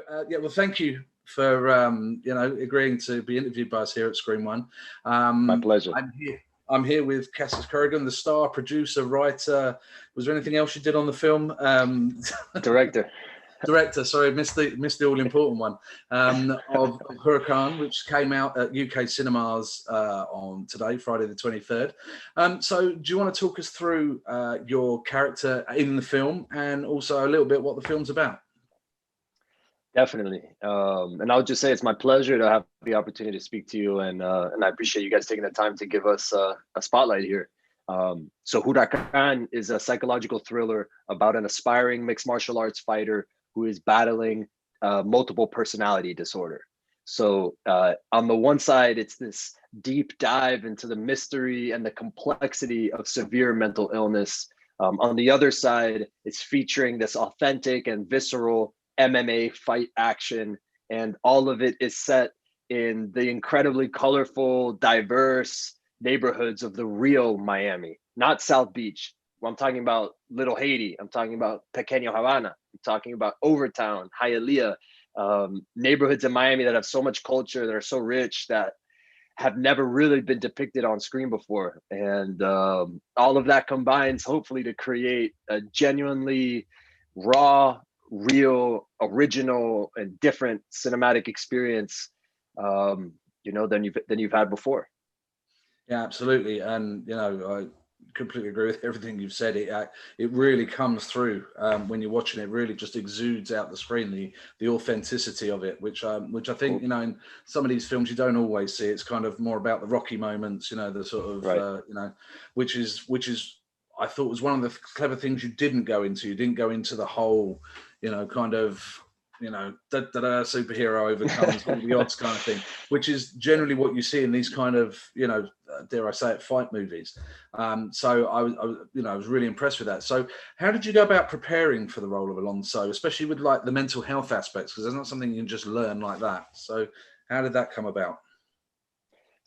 Well, thank you for agreeing to be interviewed by us here at Screen One. My pleasure. I'm here with Cassius Corrigan, the star, producer, writer. Was there anything else you did on the film? Director. Director, sorry, missed the all important one of Huracn, which came out at UK cinemas on today, Friday the 23rd. So, do you want to talk us through your character in the film and also a little bit what the film's about? Definitely, and I'll just say it's my pleasure to have the opportunity to speak to you, and I appreciate you guys taking the time to give us a spotlight here. So, Huracn is a psychological thriller about an aspiring mixed martial arts fighter who is battling multiple personality disorder. So on the one side, it's this deep dive into the mystery and the complexity of severe mental illness. On the other side, it's featuring this authentic and visceral MMA fight action. And all of it is set in the incredibly colorful, diverse neighborhoods of the real Miami, not South Beach. I'm talking about Little Haiti. I'm talking about Pequeño Havana. I'm talking about Overtown, Hialeah, neighborhoods in Miami that have so much culture, that are so rich, that have never really been depicted on screen before. And all of that combines, hopefully, to create a genuinely raw, real, original, and different cinematic experience, than you've had before. Yeah, absolutely. And I completely agree with everything you've said. It really comes through when you're watching it. Really just exudes out the screen the authenticity of it, which I think in some of these films you don't always see. It's kind of more about the Rocky moments, the sort of right. which is I thought was one of the clever things you didn't go into. You didn't go into the whole kind of superhero overcomes all the odds kind of thing, which is generally what you see in these kind of dare I say it, fight movies. So I was really impressed with that. So how did you go about preparing for the role of Alonso, especially with like the mental health aspects, because there's not something you can just learn like that. So how did that come about?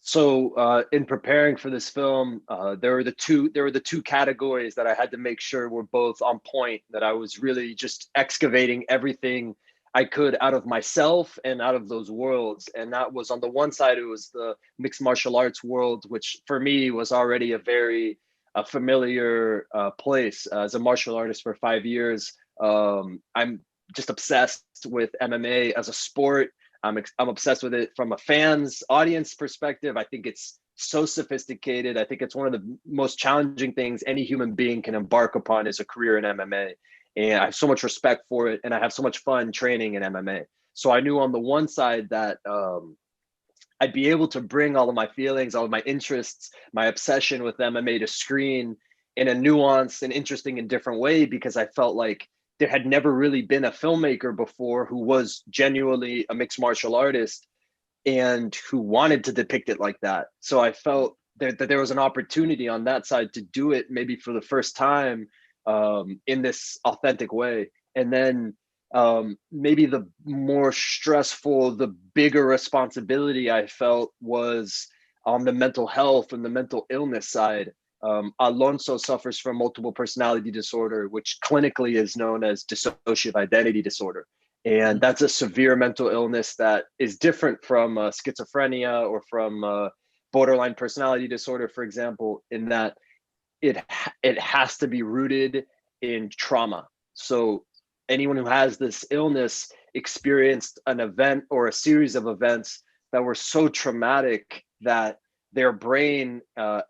So in preparing for this film, there were the two categories that I had to make sure were both on point, that I was really just excavating everything I could out of myself and out of those worlds. And that was, on the one side, it was the mixed martial arts world, which for me was already a very familiar place. As a martial artist for 5 years, I'm just obsessed with MMA as a sport. I'm obsessed with it from a fan's audience perspective. I think it's so sophisticated. I think it's one of the most challenging things any human being can embark upon, is a career in MMA. And I have so much respect for it, and I have so much fun training in MMA. So I knew on the one side that I'd be able to bring all of my feelings, all of my interests, my obsession with MMA to screen in a nuanced and interesting and different way, because I felt like there had never really been a filmmaker before who was genuinely a mixed martial artist and who wanted to depict it like that. So I felt that there was an opportunity on that side to do it maybe for the first time in this authentic way. And then maybe the more stressful, the bigger responsibility I felt was on the mental health and the mental illness side. Alonso suffers from multiple personality disorder, which clinically is known as dissociative identity disorder. And that's a severe mental illness that is different from schizophrenia or from borderline personality disorder, for example, in that it has to be rooted in trauma. So anyone who has this illness experienced an event or a series of events that were so traumatic that their brain,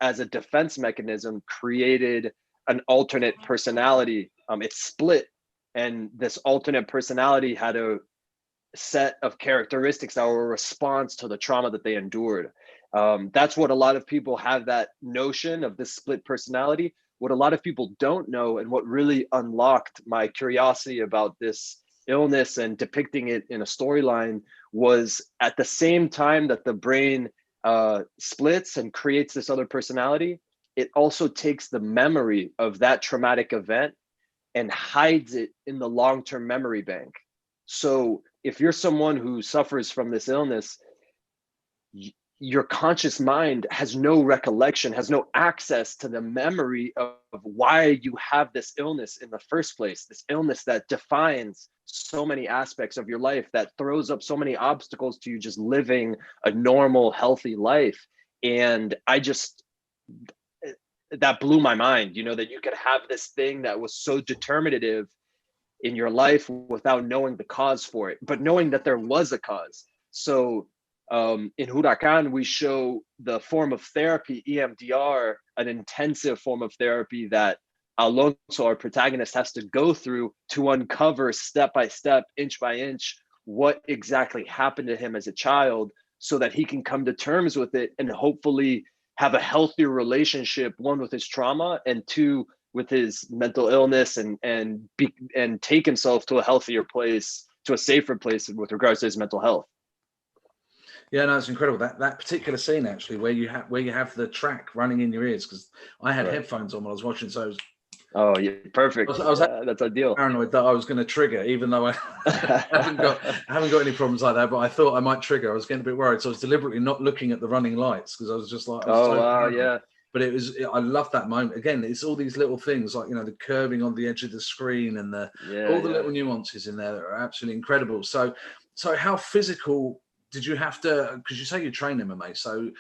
as a defense mechanism, created an alternate personality. It split, and this alternate personality had a set of characteristics that were a response to the trauma that they endured. That's what a lot of people have, that notion of this split personality. What a lot of people don't know, and what really unlocked my curiosity about this illness and depicting it in a storyline, was at the same time that the brain splits and creates this other personality, it also takes the memory of that traumatic event and hides it in the long-term memory bank. So if you're someone who suffers from this illness, your conscious mind has no recollection, has no access to the memory of why you have this illness in the first place, this illness that defines so many aspects of your life, that throws up so many obstacles to you just living a normal, healthy life. And that blew my mind, that you could have this thing that was so determinative in your life without knowing the cause for it, but knowing that there was a cause. So in Huracán, we show the form of therapy, EMDR, an intensive form of therapy that Alonso, our protagonist, has to go through to uncover step by step, inch by inch, what exactly happened to him as a child, so that he can come to terms with it and hopefully have a healthier relationship, one, with his trauma, and two, with his mental illness, and take himself to a healthier place, to a safer place with regards to his mental health. Yeah, no, it's incredible, that particular scene actually, where you have the track running in your ears, because I had headphones on when I was watching, so oh yeah, perfect. I was that's ideal. Paranoid that I was going to trigger, even though I haven't got any problems like that, but I thought I might trigger. I was getting a bit worried, so I was deliberately not looking at the running lights, because I was just like, yeah. But I love that moment. Again, it's all these little things, like, the curving on the edge of the screen, and all the little nuances in there that are absolutely incredible. So how physical did you have to, because you say you train MMA, so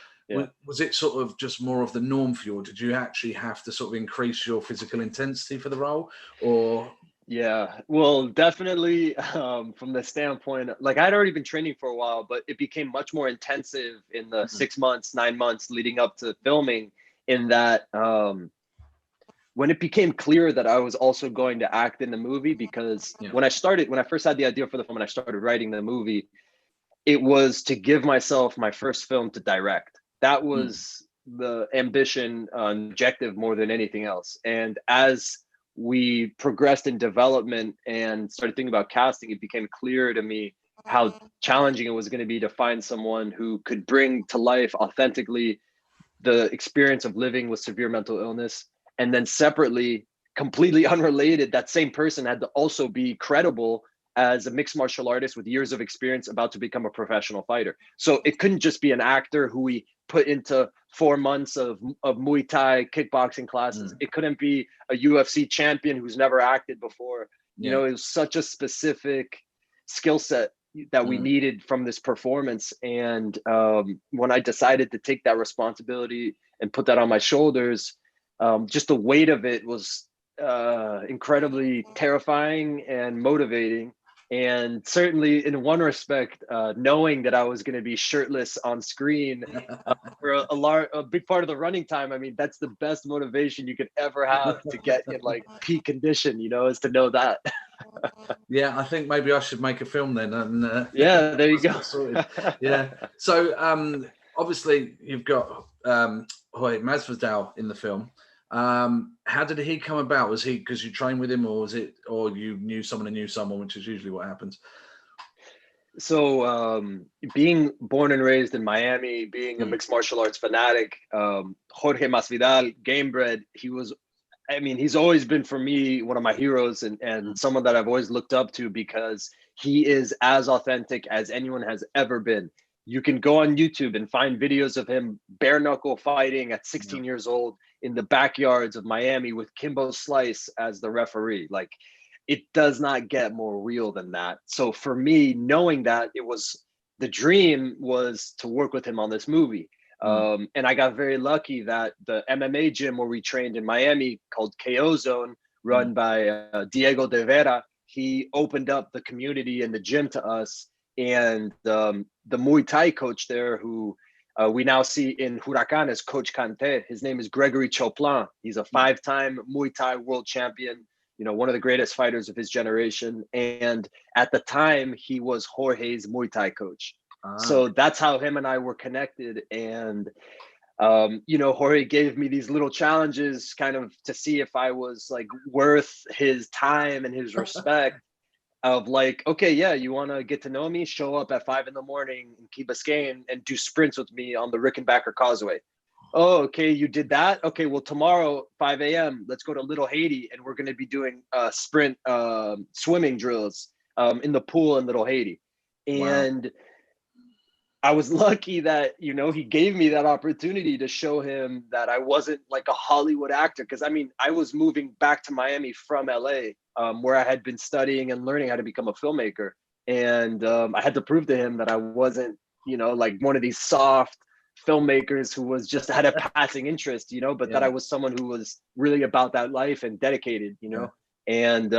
was it sort of just more of the norm for you, or did you actually have to sort of increase your physical intensity for the role, or? Yeah, well, definitely from the standpoint, like, I'd already been training for a while, but it became much more intensive in the 6 months, 9 months leading up to filming, in that when it became clear that I was also going to act in the movie, because when I first had the idea for the film and I started writing the movie, it was to give myself my first film to direct. That was the ambition, objective, more than anything else. And as we progressed in development and started thinking about casting, it became clear to me how challenging it was going to be to find someone who could bring to life authentically the experience of living with severe mental illness. And then separately, completely unrelated, that same person had to also be credible as a mixed martial artist with years of experience about to become a professional fighter. So it couldn't just be an actor who we put into 4 months of Muay Thai kickboxing classes. It couldn't be a UFC champion who's never acted before. It was such a specific skill set that we needed from this performance. And when I decided to take that responsibility and put that on my shoulders, just the weight of it was incredibly terrifying and motivating. And certainly, in one respect, knowing that I was going to be shirtless on screen for a big part of the running time, I mean, that's the best motivation you could ever have to get in like peak condition, is to know that. Yeah, I think maybe I should make a film then. And yeah, there you go. Yeah. So obviously, you've got Jorge Masvidal in the film. How did he come about? Was he because you trained with him, or you knew someone who knew someone, which is usually what happens? So being born and raised in Miami, being a mixed martial arts fanatic, Jorge Masvidal, Gambred, he's always been, for me, one of my heroes, and someone that I've always looked up to, because he is as authentic as anyone has ever been. You can go on YouTube and find videos of him bare knuckle fighting at 16 years old in the backyards of Miami with Kimbo Slice as the referee. Like, it does not get more real than that. So for me, knowing that, the dream was to work with him on this movie. And I got very lucky that the MMA gym where we trained in Miami, called KO Zone, run by Diego De Vera, he opened up the community and the gym to us. And the Muay Thai coach there, who we now see in Huracán as Coach Kante, his name is Gregory Choplin. He's a 5-time Muay Thai world champion, one of the greatest fighters of his generation. And at the time, he was Jorge's Muay Thai coach. So that's how him and I were connected. And, Jorge gave me these little challenges kind of to see if I was like worth his time and his respect. Of like, okay, yeah, you want to get to know me? Show up at 5 a.m. in Key Biscayne and do sprints with me on the Rickenbacker Causeway. Oh, okay, you did that? Okay, well, tomorrow, 5 a.m., let's go to Little Haiti, and we're going to be doing sprint swimming drills in the pool in Little Haiti. And I was lucky that, you know, he gave me that opportunity to show him that I wasn't like a Hollywood actor. Cause I mean, I was moving back to Miami from LA, where I had been studying and learning how to become a filmmaker. And I had to prove to him that I wasn't, you know, like one of these soft filmmakers who was just had a passing interest, you know, but that I was someone who was really about that life and dedicated, you know. And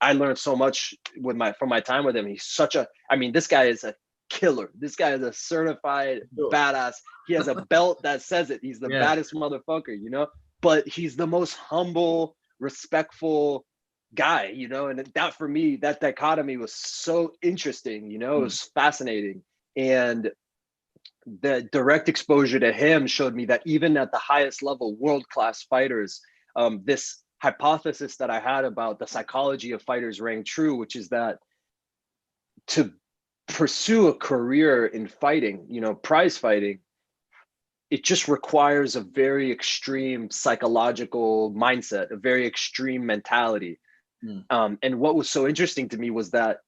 I learned so much from my time with him. He's such a, I mean, this guy is a killer. This guy is a certified badass. He has a belt that says it. He's the baddest motherfucker, you know, but he's the most humble, respectful guy, you know. And that, for me, that dichotomy was so interesting, you know. It was fascinating. And the direct exposure to him showed me that even at the highest level, world-class fighters, this hypothesis that I had about the psychology of fighters rang true, which is that to pursue a career in fighting, you know, prize fighting, it just requires a very extreme psychological mindset, a very extreme mentality. And what was so interesting to me was that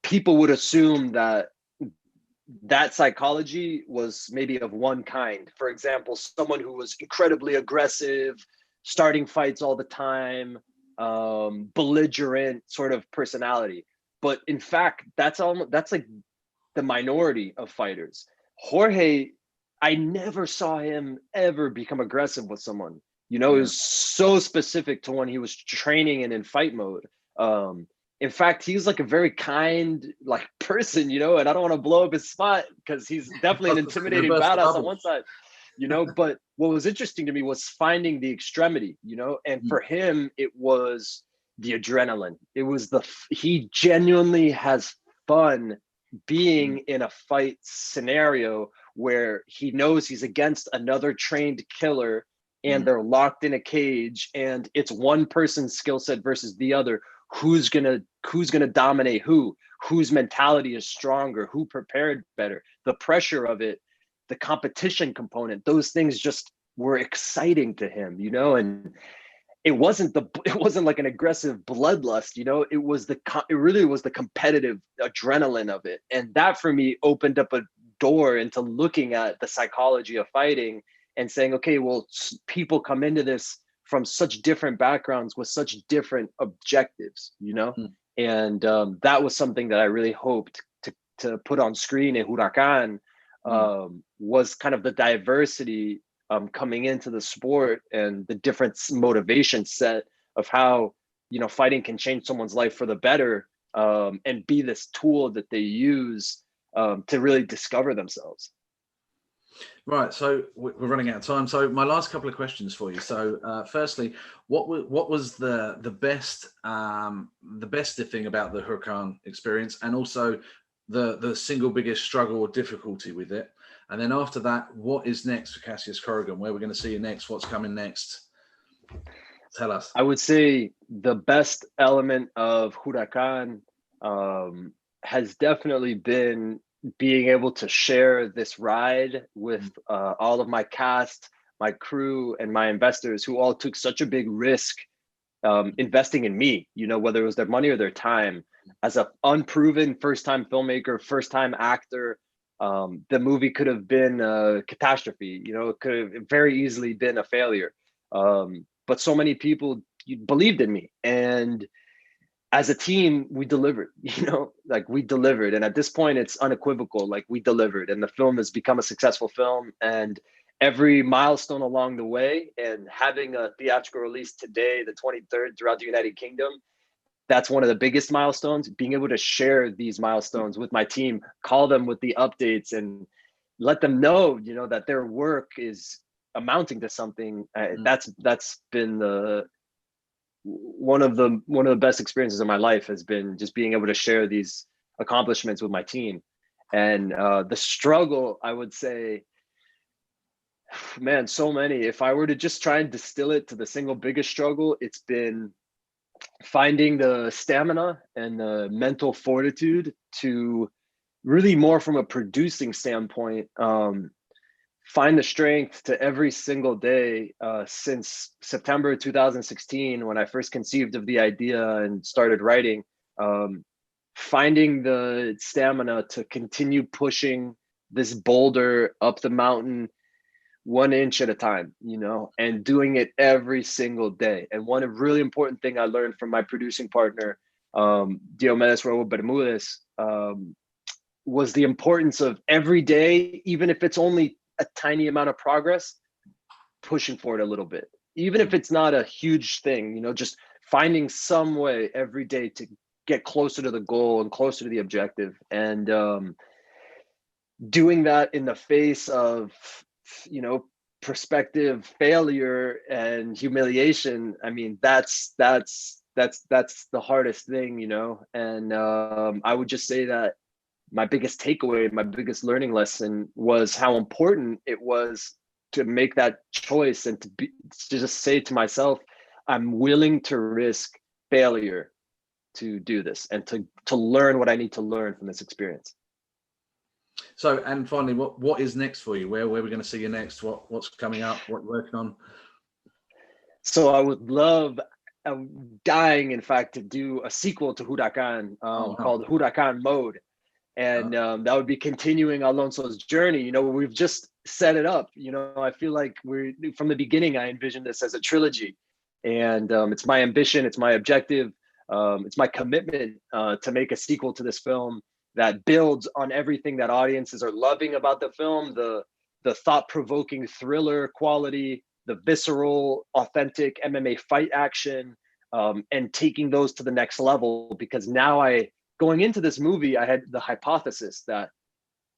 people would assume that that psychology was maybe of one kind. For example, someone who was incredibly aggressive, starting fights all the time, belligerent sort of personality. But in fact, that's like the minority of fighters. Jorge, I never saw him ever become aggressive with someone. You know, it was so specific to when he was training and in fight mode. In fact, he's like a very kind, like, person, you know, and I don't want to blow up his spot because he's definitely an intimidating badass on one side, you know. But what was interesting to me was finding the extremity, you know, and for him, it was the adrenaline. It was he genuinely has fun being in a fight scenario where he knows he's against another trained killer and they're locked in a cage and it's one person's skill set versus the other. Who's gonna dominate whose mentality is stronger, who prepared better, the pressure of it, the competition component, those things just were exciting to him, you know. And it wasn't like an aggressive bloodlust, you know. It really was the competitive adrenaline of it. And that for me opened up a door into looking at the psychology of fighting and saying, okay, well, people come into this from such different backgrounds with such different objectives, you know. And that was something that I really hoped to put on screen in Huracán, was kind of the diversity coming into the sport and the different motivation set of how, you know, fighting can change someone's life for the better, and be this tool that they use to really discover themselves. Right, so we're running out of time. So my last couple of questions for you. So, firstly, what was the best thing about the Huracán experience, and also the single biggest struggle or difficulty with it? And then after that, what is next for Cassius Corrigan? Where we're going to see you next? What's coming next? Tell us. I would say the best element of Huracán has definitely been being able to share this ride with all of my cast, my crew, and my investors, who all took such a big risk investing in me, you know, whether it was their money or their time. As an unproven first-time filmmaker, first-time actor, the movie could have been a catastrophe, you know. It could have very easily been a failure. But so many people believed in me, and as a team, we delivered, you know, like we delivered. And at this point, it's unequivocal, like we delivered, and the film has become a successful film. And every milestone along the way, and having a theatrical release today, the 23rd, throughout the United Kingdom, that's one of the biggest milestones. Being able to share these milestones with my team, call them with the updates, and let them know, you know, that their work is amounting to something. That's been one of the best experiences of my life, has been just being able to share these accomplishments with my team. And the struggle, I would say, man, so many. If I were to just try and distill it to the single biggest struggle, it's been finding the stamina and the mental fortitude to really, more from a producing standpoint, find the strength to every single day since September 2016, when I first conceived of the idea and started writing, finding the stamina to continue pushing this boulder up the mountain 1 inch at a time, you know, and doing it every single day. And one really important thing I learned from my producing partner, Diomedes Raul Bermudez, was the importance of every day, even if it's only a tiny amount of progress, pushing for it a little bit, even if it's not a huge thing, you know, just finding some way every day to get closer to the goal and closer to the objective. And doing that in the face of, you know, prospective failure and humiliation. I mean, that's the hardest thing, you know. And I would just say that my biggest takeaway, my biggest learning lesson was how important it was to make that choice and to just say to myself, I'm willing to risk failure to do this and to learn what I need to learn from this experience. So, and finally, what is next for you? Where we're going to see you next? What's coming up? What you're working on? So I would love, I'm dying, in fact, to do a sequel to Huracán called Huracán Mode. And that would be continuing Alonso's journey. You know, we've just set it up. You know, I feel like from the beginning, I envisioned this as a trilogy. And it's my ambition, it's my objective, it's my commitment to make a sequel to this film that builds on everything that audiences are loving about the film, the thought-provoking thriller quality, the visceral, authentic MMA fight action, and taking those to the next level. Because now going into this movie, I had the hypothesis that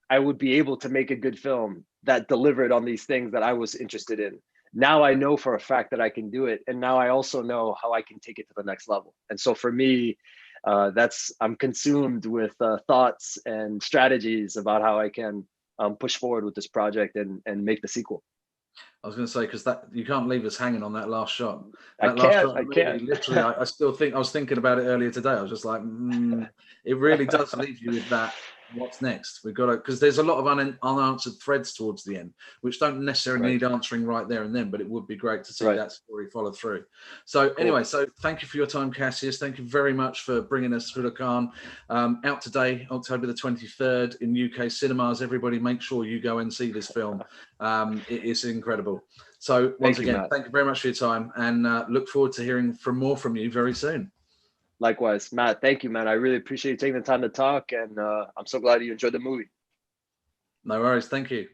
I would be able to make a good film that delivered on these things that I was interested in. Now I know for a fact that I can do it. And now I also know how I can take it to the next level. And so for me, I'm consumed with thoughts and strategies about how I can push forward with this project and make the sequel. I was going to say, because that you can't leave us hanging on that last shot. I can't. Literally, I still think I was thinking about it earlier today. I was just like, it really does leave you with that. What's next? We've got to, because there's a lot of unanswered threads towards the end, which don't necessarily need answering right there and then, but it would be great to see that story follow through. So anyway, so thank you for your time, Cassius. Thank you very much for bringing us Huracán. Out today, October the 23rd in UK cinemas. Everybody make sure you go and see this film. It is incredible. So once again, thank you very much for your time, and look forward to hearing more from you very soon. Likewise, Matt. Thank you, man. I really appreciate you taking the time to talk, and I'm so glad you enjoyed the movie. No worries. Thank you.